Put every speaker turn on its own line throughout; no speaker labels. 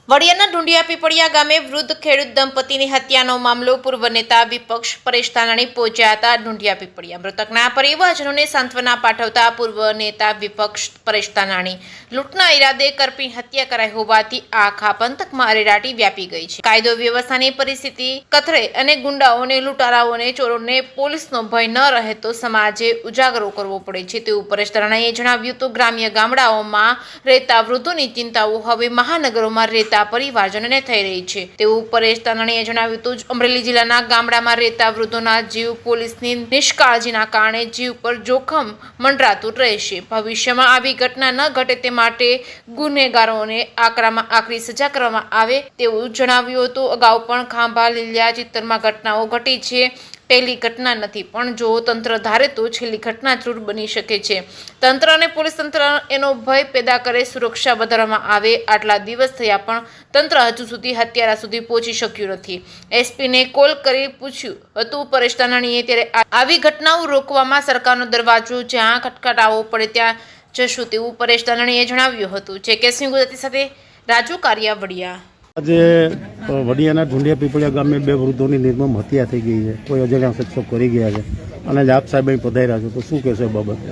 વડિયાના ઢુંડિયા પીપળિયા ગામે વૃદ્ધ ખેડૂત દંપતીની હત્યાનો મામલો પૂર્વ નેતા વિપક્ષ પરેશ ધાનાણી પહોંચ્યા હતા ઢુંડિયા પીપળિયા। મૃતકના પરિવારજનોને સાંત્વના પાઠવતા પૂર્વ નેતા વિપક્ષ પરેશ ધાનાણી લૂંટના ઈરાદે કરપીણ હત્યા કરાઈ હોવાથી આખા પંથકમાં અરેરાટી વ્યાપી ગઈ છે। કાયદો વ્યવસ્થાની પરિસ્થિતિ કથળે અને ગુંડાઓને લૂંટારાઓને ચોરોને પોલીસનો ભય ન રહે તો સમાજે ઉજાગરો કરવો પડે છે તેવું પરેશ ધાનાણીએ જણાવ્યું હતું। ગ્રામ્ય ગામડાઓમાં રહેતા વૃદ્ધોની ચિંતાઓ હવે મહાનગરોમાં રહેતા પરિવારજનોને થઈ રહી છે તેવું પરેશ ધાનાણીએ જણાવ્યું હતું। અમરેલી જિલ્લાના ગામડામાં રહેતા વૃદ્ધોના જીવ પોલીસની નિષ્કાળજીના કારણે જીવ પર જોખમ મંડરાતું રહેશે। ભવિષ્યમાં આવી ઘટના ન ઘટે તે માટે ગુનેગારોને આકરામાં આકરી સજા કરવામાં આવે તેવું જણાવ્યું હતું। અગાઉ પણ ખાંભા લીલિયા ચિત્તરમાં ઘટનાઓ ઘટી છે। પહેલી ઘટના નથી પણ જો તંત્ર ધારે તો છેલ્લી ઘટના જરૂર બની શકે છે। તંત્ર અને પોલીસ તંત્ર એનો ભય પેદા કરે, સુરક્ષા વધારવામાં આવે। આટલા દિવસ થયા પણ તંત્ર હજુ સુધી હત્યારા સુધી પહોંચી શક્યું નથી। એસપીને કોલ કરી પૂછ્યું હતું પરેશ ધાનાણીએ ત્યારે આવી ઘટનાઓ રોકવામાં સરકારનો દરવાજો જ્યાં ખટખટાવવો પડે ત્યાં જશું તેવું પરેશ ધાનાણીએ જણાવ્યું હતું। જે કે સિંહ ગુજરાતી સાથે રાજુ કારિયા વડિયા।
આજે વડિયાના ઢુંડિયા પીપળિયા ગામે બે વૃદ્ધોની નિર્મમ હત્યા થઈ ગઈ છે। કોઈ અજાણ્યા શખ્સો કરી ગયા છે અને આપ સાહેબ અહીં પધાર્યા છો તો શું કહેશો એ બાબતે?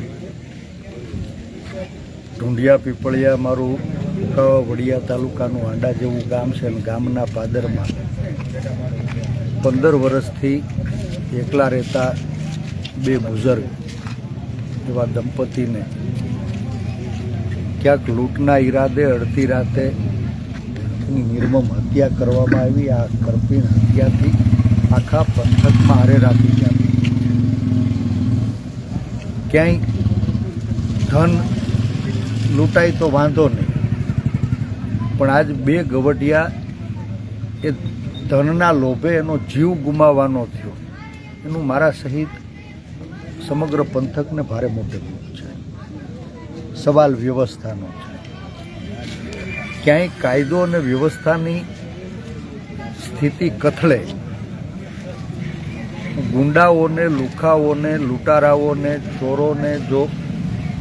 ઢુંડિયા પીપળિયા મારું વડિયા તાલુકાનું આંડા જેવું ગામ છે અને ગામના પાદરમાં 15 વર્ષથી એકલા રહેતા બે બુઝુર્ગ એવા દંપતીને ક્યાંક લૂંટના ઈરાદે અડધી રાતે નિર્મમ હત્યા કરવામાં આવી। આ કરપીણ હત્યાથી આખા પંથકમાં અરેરાટી વ્યાપી। ક્યાંય ધન લૂંટાય તો વાંધો નહીં, પણ આજ બે ગવડિયા એ ધનના લોભે એનો જીવ ગુમાવવાનો થયો એનું મારા સહિત સમગ્ર પંથકને ભારે મોટે છે। સવાલ વ્યવસ્થાનો છે। ક્યાંય કાયદો અને વ્યવસ્થાની સ્થિતિ કથળે ગુંડાઓને, લુખાઓને, લૂંટારાઓને, ચોરોને જો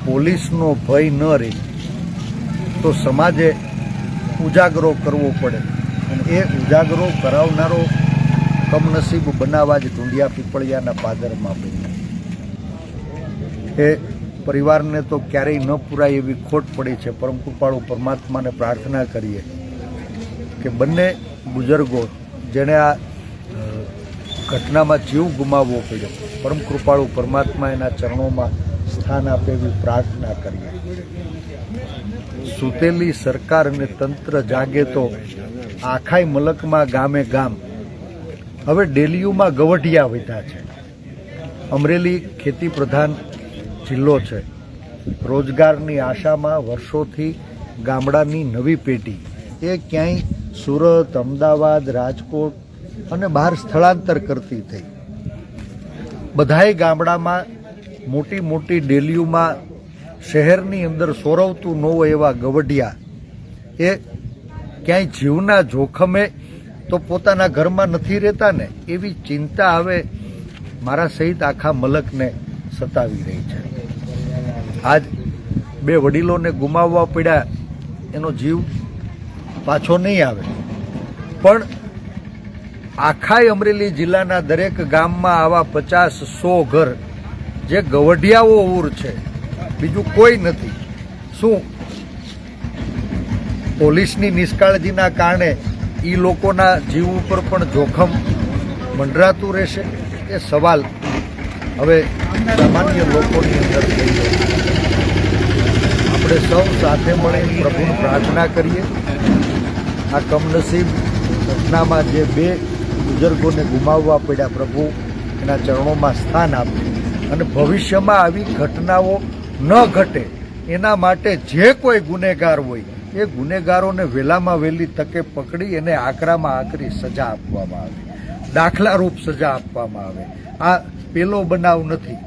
પોલીસનો ભય ન રહે તો સમાજે ઉજાગરો કરવો પડે અને એ ઉજાગરો કરાવનારો કમનસીબ બનાવવા જ ઢુંડિયા પીપળિયાના પાદરમાં બન્યા। એ પરિવારને તો ક્યારેય ન પૂરાય એવી ખોટ પડી છે। પરમ કૃપાળુ પરમાત્માને પ્રાર્થના કરીએ કે બંને બુઝુર્ગો જેણે આ ઘટનામાં જીવ ગુમાવવો પડ્યો, પરમ કૃપાળુ પરમાત્મા એના ચરણોમાં સ્થાન આપે એવી પ્રાર્થના કરીએ। સૂતેલી સરકાર અને તંત્ર જાગે તો આખાય મલકમાં ગામે ગામ હવે ડેલીયુમાં ગવઢિયા વધ્યા છે। અમરેલી ખેતી પ્રધાન જિલ્લો છે। રોજગારની આશામાં વર્ષોથી ગામડાની નવી પેઢી એ ક્યાંય સુરત, અમદાવાદ, રાજકોટ અને બહાર સ્થળાંતર કરતી થઈ। બધાય ગામડામાં મોટી મોટી ડેલીઓમાં શહેરની અંદર સોરવતું ન હોય એવા ગવઢિયા એ ક્યાંય જીવના જોખમે તો પોતાના ઘરમાં નથી રહેતા ને એવી ચિંતા હવે મારા સહિત આખા મલકને સતાવી રહી છે। આજ બે વડીલોને ગુમાવવા પડ્યા, એનો જીવ પાછો નહીં આવે, પણ આખાય અમરેલી જિલ્લાના દરેક ગામમાં આવા 50-100 ઘર જે ગવઢિયાઓ ઉર છે, બીજું કોઈ નથી। શું પોલીસની નિષ્કાળજીના કારણે એ લોકોના જીવ ઉપર પણ જોખમ મંડરાતું રહેશે? એ સવાલ હવે સામાન્ય લોકોની અંદર થઈ ગયો। આપણે સૌ સાથે મળી પ્રભુની પ્રાર્થના કરીએ આ કમનસીબ ઘટનામાં જે બે બુઝુર્ગોને ગુમાવવા પડ્યા, પ્રભુ એના ચરણોમાં સ્થાન આપે અને ભવિષ્યમાં આવી ઘટનાઓ ન ઘટે એના માટે જે કોઈ ગુનેગાર હોય એ ગુનેગારોને વહેલામાં વહેલી તકે પકડી એને આકરામાં આકરી સજા આપવામાં આવે, દાખલારૂપ સજા આપવામાં આવે। આ પહેલો બનાવ નથી,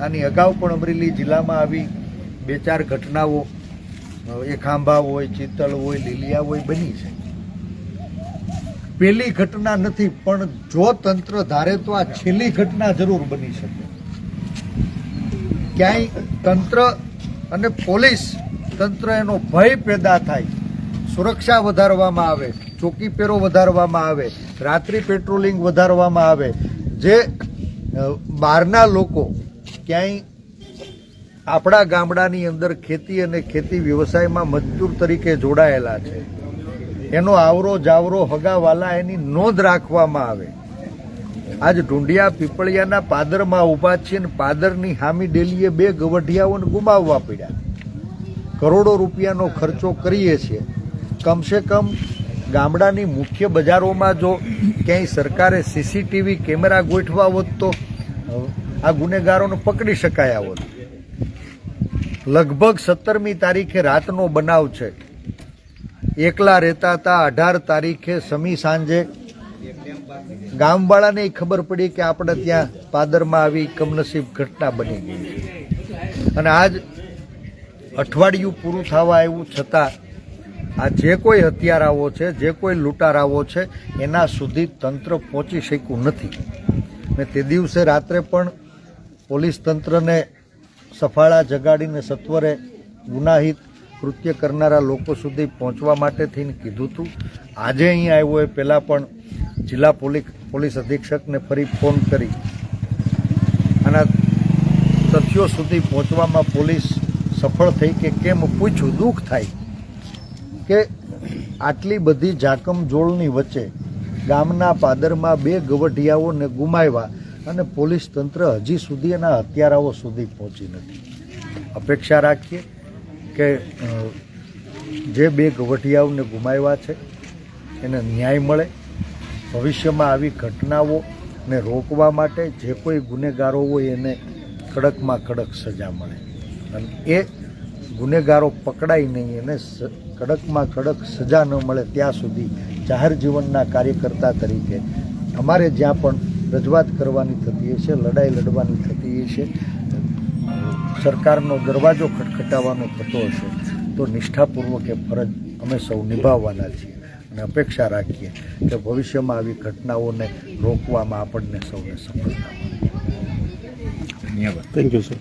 આની અગાઉ પણ અમરેલી જિલ્લામાં આવી 2-4 ઘટનાઓ એ ખાંભા હોય, ચિત્તલ હોય, લીલિયા હોય બની છે। પહેલી ઘટના નથી, પણ જો તંત્ર ધારે તો આ છેલ્લી ઘટના જરૂર બની શકે। ક્યાંય તંત્ર અને પોલીસ તંત્ર એનો ભય પેદા થાય, સુરક્ષા વધારવામાં આવે, ચોકી પેરો વધારવામાં આવે, રાત્રિ પેટ્રોલિંગ વધારવામાં આવે, જે બહારના લોકો ક્યાંય આપણા ગામડાની અંદર ખેતી અને ખેતી વ્યવસાયમાં મજદૂર તરીકે જોડાયેલા છે, એનો આવરો જાવરો હગાવાલા એની નોંધ રાખવામાં આવે. આજ ઢુંડિયા પીપળિયાના પાદરમાં ઊભા છીએ ને પાદરની હામી ડેલીએ 2 ગવઢિયાઓને ગુમાવવા પડ્યા. કરોડો રૂપિયાનો ખર્ચો કરીએ છીએ. કમસે કમ ગામડાની મુખ્ય બજારોમાં જો ક્યાંય સરકારે સીસીટીવી કેમેરા ગોઠવા હોત તો આ ગુનેગારોને પકડી શકાયા હોત. લગભગ 17મી તારીખે રાતનો બનાવ છે. એકલા રહેતા હતા. 18 તારીખે સમી સાંજે ગામવાળાને ખબર પડી કે આપણે ત્યાં પાદરમાં આવી કમનસીબ ઘટના બની ગઈ છે. અને આજ અઠવાડિયું પૂરું થવા આવ્યું છતાં આ જે કોઈ હત્યારાઓ છે, જે કોઈ લૂંટારાઓ છે, એના સુધી તંત્ર પહોંચી શક્યું નથી. ને તે દિવસે રાત્રે પણ પોલીસ તંત્રને સફાળા જગાડીને સત્વરે ગુનાહિત કૃત્ય કરનારા લોકો સુધી પહોંચવા માટે થઈને કીધું હતું. આજે અહીં આવ્યો એ પહેલાં પણ જિલ્લા પોલીસ અધિક્ષકને ફરી ફોન કરી આના તથ્યો સુધી પહોંચવામાં પોલીસ સફળ થઈ કે કેમ પૂછ્યું. દુઃખ થાય કે આટલી બધી જાકમજોળની વચ્ચે ગામના પાદરમાં 2 ગવઢિયાઓને ગુમાવ્યા અને પોલીસ તંત્ર હજી સુધી એના હત્યારાઓ સુધી પહોંચી નથી. અપેક્ષા રાખીએ કે જે 2 ગવઢિયાઓને ગુમાવ્યા છે એને ન્યાય મળે. ભવિષ્યમાં આવી ઘટનાઓને રોકવા માટે જે કોઈ ગુનેગારો હોય એને કડકમાં કડક સજા મળે અને એ ગુનેગારો પકડાય નહીં, એને કડકમાં કડક સજા ન મળે ત્યાં સુધી જાહેર જીવનના કાર્યકર્તા તરીકે અમારે જ્યાં પણ રજૂઆત કરવાની થતી હશે, લડાઈ લડવાની થતી હશે, સરકારનો દરવાજો ખટખટાવવાનો થતો હશે તો નિષ્ઠાપૂર્વક એ ફરજ અમે સૌ નિભાવવાના છીએ અને અપેક્ષા રાખીએ કે ભવિષ્યમાં આવી ઘટનાઓને રોકવામાં આપણને સૌને સફળતા મળે.
Thank you sir.